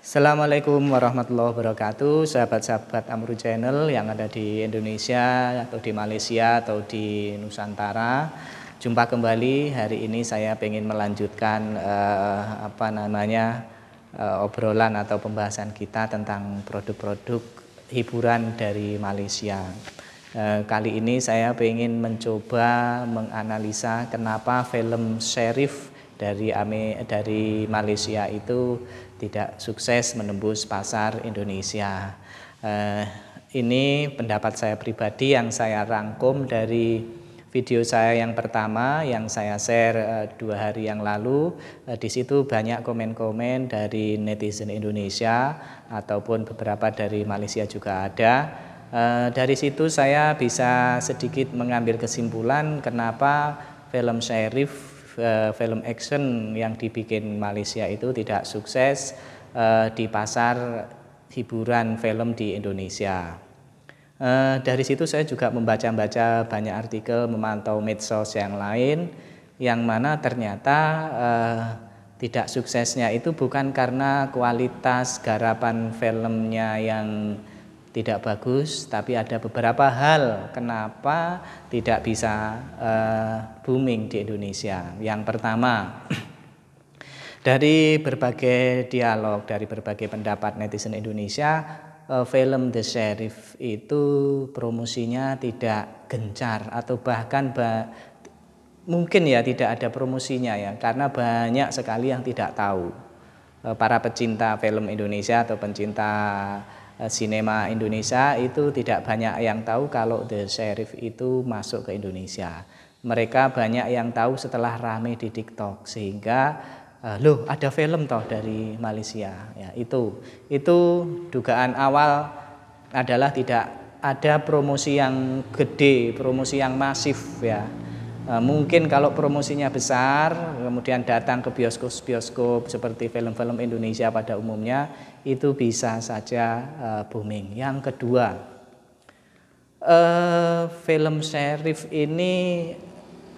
Assalamualaikum warahmatullahi wabarakatuh, sahabat-sahabat Amru Channel yang ada di Indonesia atau di Malaysia atau di Nusantara. Jumpa kembali, hari ini saya ingin melanjutkan obrolan atau pembahasan kita tentang produk-produk hiburan dari Malaysia. Kali ini saya ingin mencoba menganalisa kenapa film Sherif dari Malaysia itu tidak sukses menembus pasar Indonesia. Ini pendapat saya pribadi yang saya rangkum dari video saya yang pertama yang saya share 2 hari yang lalu. Di situ banyak komen-komen dari netizen Indonesia ataupun beberapa dari Malaysia juga ada. Dari situ saya bisa sedikit mengambil kesimpulan kenapa film Sherif, film action yang dibikin Malaysia itu tidak sukses di pasar hiburan film di Indonesia. Dari situ saya juga membaca banyak artikel, memantau medsos yang lain, yang mana ternyata tidak suksesnya itu bukan karena kualitas garapan filmnya yang tidak bagus, tapi ada beberapa hal kenapa tidak bisa booming di Indonesia. Yang pertama, dari berbagai dialog, dari berbagai pendapat netizen Indonesia, film The Sherif itu promosinya tidak gencar atau bahkan mungkin ya tidak ada promosinya ya, karena banyak sekali yang tidak tahu. Para pecinta film Indonesia atau pencinta sinema Indonesia itu tidak banyak yang tahu kalau The Sherif itu masuk ke Indonesia. Mereka banyak yang tahu setelah rame di TikTok, sehingga loh ada film toh dari Malaysia ya. Itu dugaan awal adalah tidak ada promosi yang gede, promosi yang masif ya. Mungkin kalau promosinya besar, kemudian datang ke bioskop-bioskop seperti film-film Indonesia pada umumnya, itu bisa saja booming. Yang kedua, film Sherif ini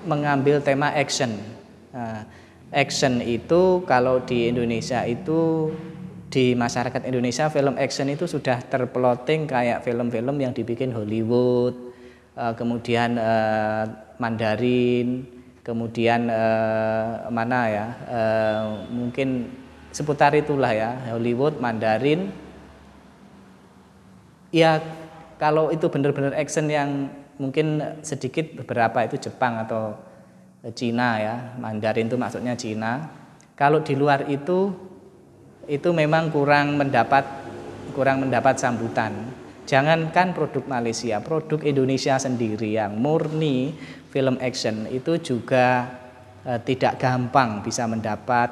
mengambil tema action. Action itu kalau di Indonesia itu, di masyarakat Indonesia, film action itu sudah terploting kayak film-film yang dibikin Hollywood, kemudian Mandarin, kemudian mungkin seputar itulah ya, Hollywood, Mandarin. Ya kalau itu benar-benar action yang mungkin sedikit beberapa itu Jepang atau Cina ya, Mandarin itu maksudnya Cina. Kalau di luar itu memang kurang mendapat sambutan. Jangankan produk Malaysia, produk Indonesia sendiri yang murni film action itu juga tidak gampang bisa mendapat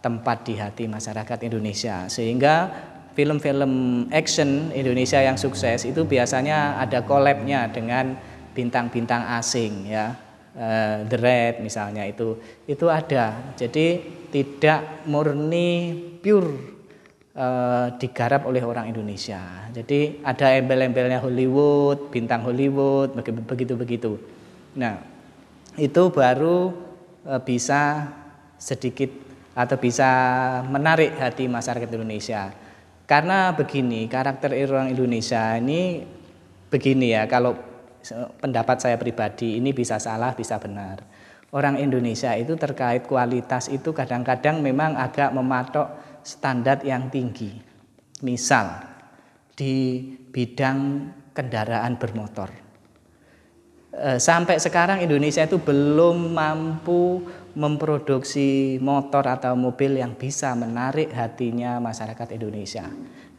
tempat di hati masyarakat Indonesia. Sehingga film-film action Indonesia yang sukses itu biasanya ada collab-nya dengan bintang-bintang asing ya. The Red misalnya itu ada. Jadi tidak murni pure digarap oleh orang Indonesia. Jadi ada embel-embelnya Hollywood, bintang Hollywood, begitu. Nah, itu baru bisa sedikit atau bisa menarik hati masyarakat Indonesia. Karena begini, karakter orang Indonesia ini begini ya, kalau pendapat saya pribadi ini bisa salah, bisa benar. Orang Indonesia itu terkait kualitas itu kadang-kadang memang agak mematok standar yang tinggi. Misal di bidang kendaraan bermotor, sampai sekarang Indonesia itu belum mampu memproduksi motor atau mobil yang bisa menarik hatinya masyarakat Indonesia.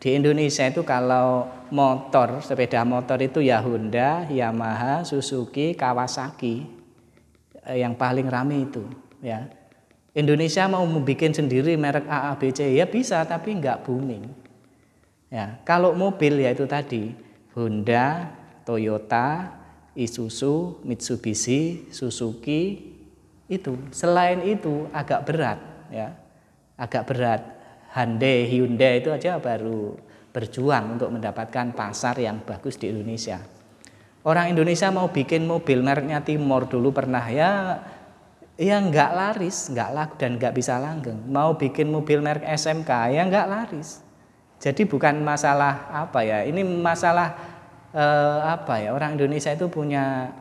Di Indonesia itu kalau motor, sepeda motor itu ya Honda, Yamaha, Suzuki, Kawasaki, yang paling rame itu ya. Indonesia mau membuat sendiri merek A, B, C ya bisa, tapi enggak booming. Ya, kalau mobil ya itu tadi Honda, Toyota, Isuzu, Mitsubishi, Suzuki itu. Selain itu agak berat ya. Agak berat. Hyundai itu aja baru berjuang untuk mendapatkan pasar yang bagus di Indonesia. Orang Indonesia mau bikin mobil mereknya Timor dulu pernah ya nggak laris, nggak laku dan nggak bisa langgeng. Mau bikin mobil merek SMK ya nggak laris. Jadi bukan masalah apa ya, ini masalah apa ya, orang Indonesia itu punya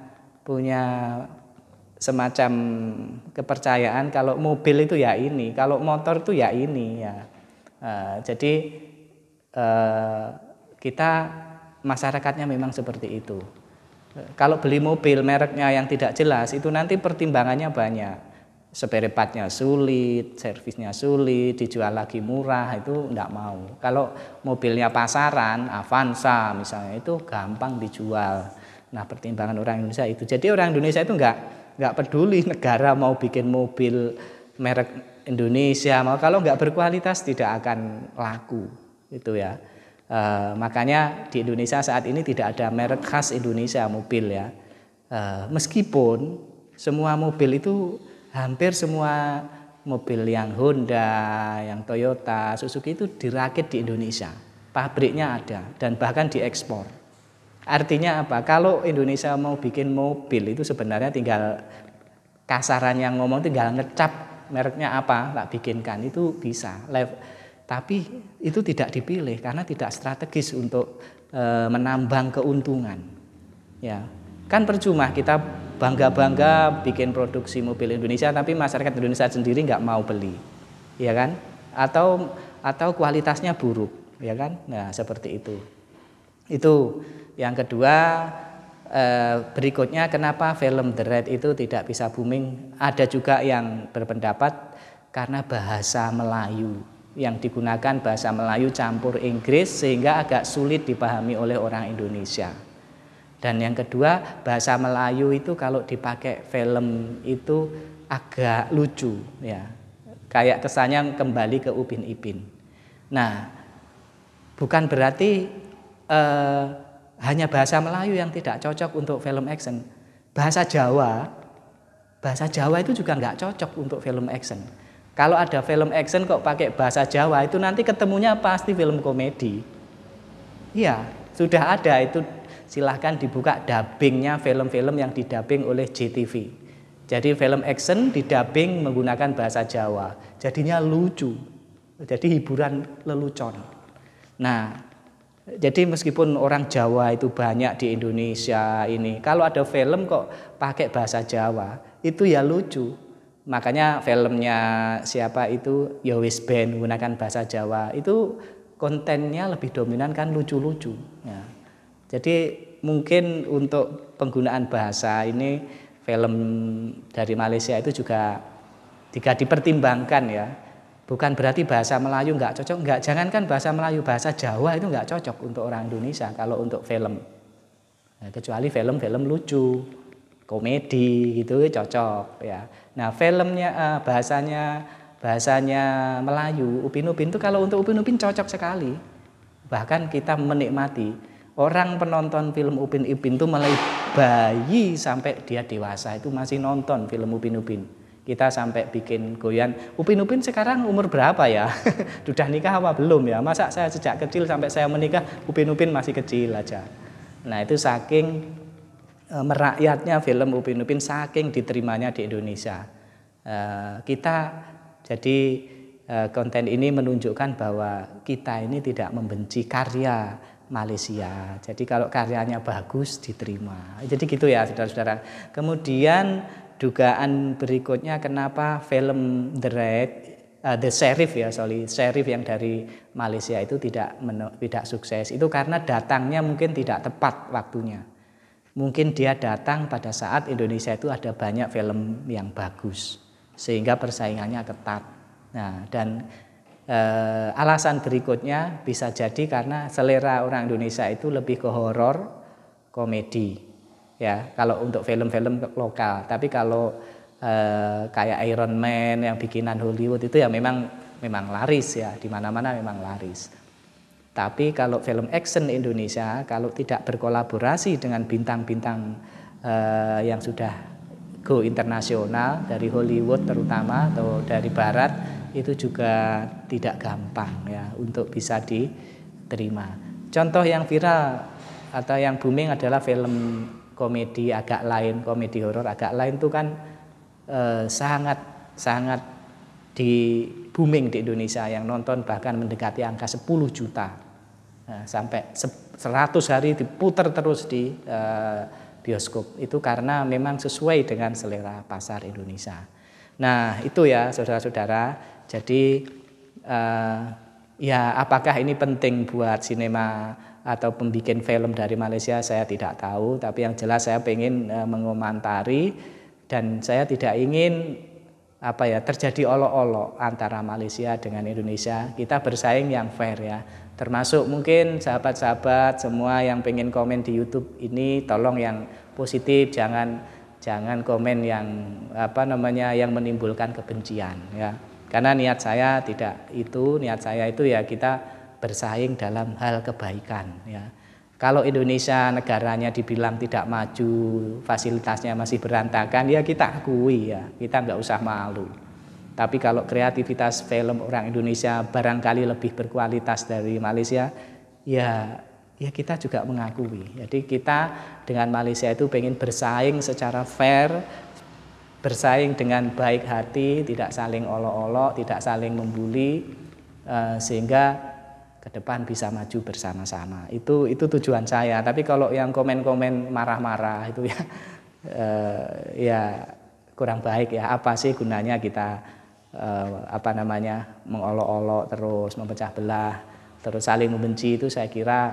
semacam kepercayaan kalau mobil itu ya ini, kalau motor itu ya ini ya. Jadi kita masyarakatnya memang seperti itu. Kalau beli mobil mereknya yang tidak jelas itu nanti pertimbangannya banyak. Spare partnya sulit, servisnya sulit, dijual lagi murah, itu enggak mau. Kalau mobilnya pasaran, Avanza misalnya, itu gampang dijual. Nah, pertimbangan orang Indonesia itu. Jadi orang Indonesia itu enggak peduli negara mau bikin mobil merek Indonesia, mau kalau enggak berkualitas tidak akan laku, itu ya. Makanya di Indonesia saat ini tidak ada merek khas Indonesia mobil ya. Meskipun semua mobil itu, hampir semua mobil yang Honda, yang Toyota, Suzuki itu dirakit di Indonesia. Pabriknya ada dan bahkan diekspor. Artinya apa? Kalau Indonesia mau bikin mobil itu sebenarnya tinggal kasaran yang ngomong tinggal ngecap mereknya apa, tak bikinkan, itu bisa. Tapi itu tidak dipilih karena tidak strategis untuk menambang keuntungan. Ya, kan percuma kita bangga-bangga bikin produksi mobil Indonesia tapi masyarakat Indonesia sendiri nggak mau beli, ya kan? Atau kualitasnya buruk, ya kan? Nah, seperti itu. Itu yang kedua. Berikutnya, kenapa film The Raid itu tidak bisa booming? Ada juga yang berpendapat karena bahasa Melayu yang digunakan, bahasa Melayu campur Inggris, sehingga agak sulit dipahami oleh orang Indonesia. Dan yang kedua, bahasa Melayu itu kalau dipakai film itu agak lucu ya. Kayak kesannya kembali ke Upin Ipin. Nah, bukan berarti hanya bahasa Melayu yang tidak cocok untuk film action. Bahasa Jawa itu juga nggak cocok untuk film action. Kalau ada film action kok pakai bahasa Jawa, itu nanti ketemunya pasti film komedi. Iya, sudah ada itu. Silahkan dibuka dubbingnya film-film yang didubbing oleh JTV. Jadi film action didubbing menggunakan bahasa Jawa, jadinya lucu. Jadi hiburan lelucon. Nah, jadi meskipun orang Jawa itu banyak di Indonesia ini, kalau ada film kok pakai bahasa Jawa, itu ya lucu. Makanya filmnya siapa itu, Yowis Band menggunakan bahasa Jawa, itu kontennya lebih dominan kan lucu-lucu. Ya. Jadi mungkin untuk penggunaan bahasa ini film dari Malaysia itu juga jika dipertimbangkan ya. Bukan berarti bahasa Melayu nggak cocok, nggak. Jangankan bahasa Melayu, bahasa Jawa itu nggak cocok untuk orang Indonesia kalau untuk film. Nah, kecuali film-film lucu, komedi gitu cocok ya. Nah, filmnya bahasanya Melayu, Upin Ipin itu kalau untuk Upin Ipin cocok sekali. Bahkan kita menikmati. Orang penonton film Upin Ipin itu mulai bayi sampai dia dewasa itu masih nonton film Upin Ipin. Kita sampai bikin goyan. Upin Ipin sekarang umur berapa ya? Sudah nikah apa belum ya? Masa saya sejak kecil sampai saya menikah Upin Ipin masih kecil aja. Nah, itu saking merakyatnya film Upin Ipin, saking diterimanya di Indonesia. Kita jadi konten ini menunjukkan bahwa kita ini tidak membenci karya Malaysia. Jadi kalau karyanya bagus diterima. Jadi gitu ya saudara-saudara. Kemudian dugaan berikutnya kenapa film The Raid, The Sheriff Sheriff yang dari Malaysia itu tidak sukses. Itu karena datangnya mungkin tidak tepat waktunya. Mungkin dia datang pada saat Indonesia itu ada banyak film yang bagus sehingga persaingannya ketat. Nah, dan alasan berikutnya bisa jadi karena selera orang Indonesia itu lebih ke horor, komedi. Ya, kalau untuk film-film lokal. Tapi kalau kayak Iron Man yang bikinan Hollywood itu ya memang laris ya, di mana-mana memang laris. Tapi kalau film action Indonesia kalau tidak berkolaborasi dengan bintang-bintang yang sudah go internasional dari Hollywood terutama atau dari barat, itu juga tidak gampang ya untuk bisa diterima. Contoh yang viral atau yang booming adalah film komedi agak lain, komedi horor agak lain itu kan sangat booming di Indonesia, yang nonton bahkan mendekati angka 10 juta. Nah, sampai 100 hari diputar terus di bioskop. Itu karena memang sesuai dengan selera pasar Indonesia. Nah, itu ya saudara-saudara. Jadi ya apakah ini penting buat sinema atau pembikin film dari Malaysia, saya tidak tahu. Tapi yang jelas saya ingin mengomentari, dan saya tidak ingin terjadi olok-olok antara Malaysia dengan Indonesia. Kita bersaing yang fair ya. Termasuk mungkin sahabat-sahabat semua yang pengen komen di YouTube ini, tolong yang positif, jangan komen yang yang menimbulkan kebencian ya. Karena niat saya tidak itu, niat saya itu ya kita bersaing dalam hal kebaikan ya. Kalau Indonesia negaranya dibilang tidak maju, fasilitasnya masih berantakan, ya kita akui ya, kita nggak usah malu. Tapi kalau kreativitas film orang Indonesia barangkali lebih berkualitas dari Malaysia, ya kita juga mengakui. Jadi kita dengan Malaysia itu pengen bersaing secara fair, bersaing dengan baik hati, tidak saling olok-olok, tidak saling membuli, sehingga ke depan bisa maju bersama-sama. Itu tujuan saya. Tapi kalau yang komen-komen marah-marah itu ya ya kurang baik ya. Apa sih gunanya kita mengolok-olok terus, memecah belah, terus saling membenci, itu saya kira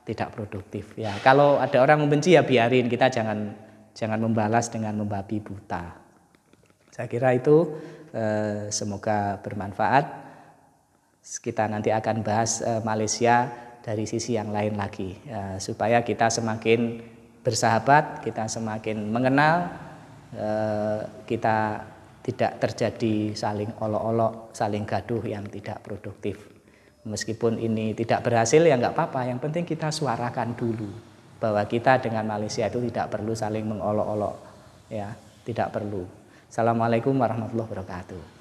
tidak produktif ya. Kalau ada orang membenci ya biarin, kita jangan membalas dengan membabi buta. Saya kira itu semoga bermanfaat. Kita nanti akan bahas Malaysia dari sisi yang lain lagi, supaya kita semakin bersahabat, kita semakin mengenal, kita tidak terjadi saling olok-olok, saling gaduh yang tidak produktif. Meskipun ini tidak berhasil ya nggak apa-apa, yang penting kita suarakan dulu bahwa kita dengan Malaysia itu tidak perlu saling mengolok-olok ya, tidak perlu. Assalamualaikum warahmatullahi wabarakatuh.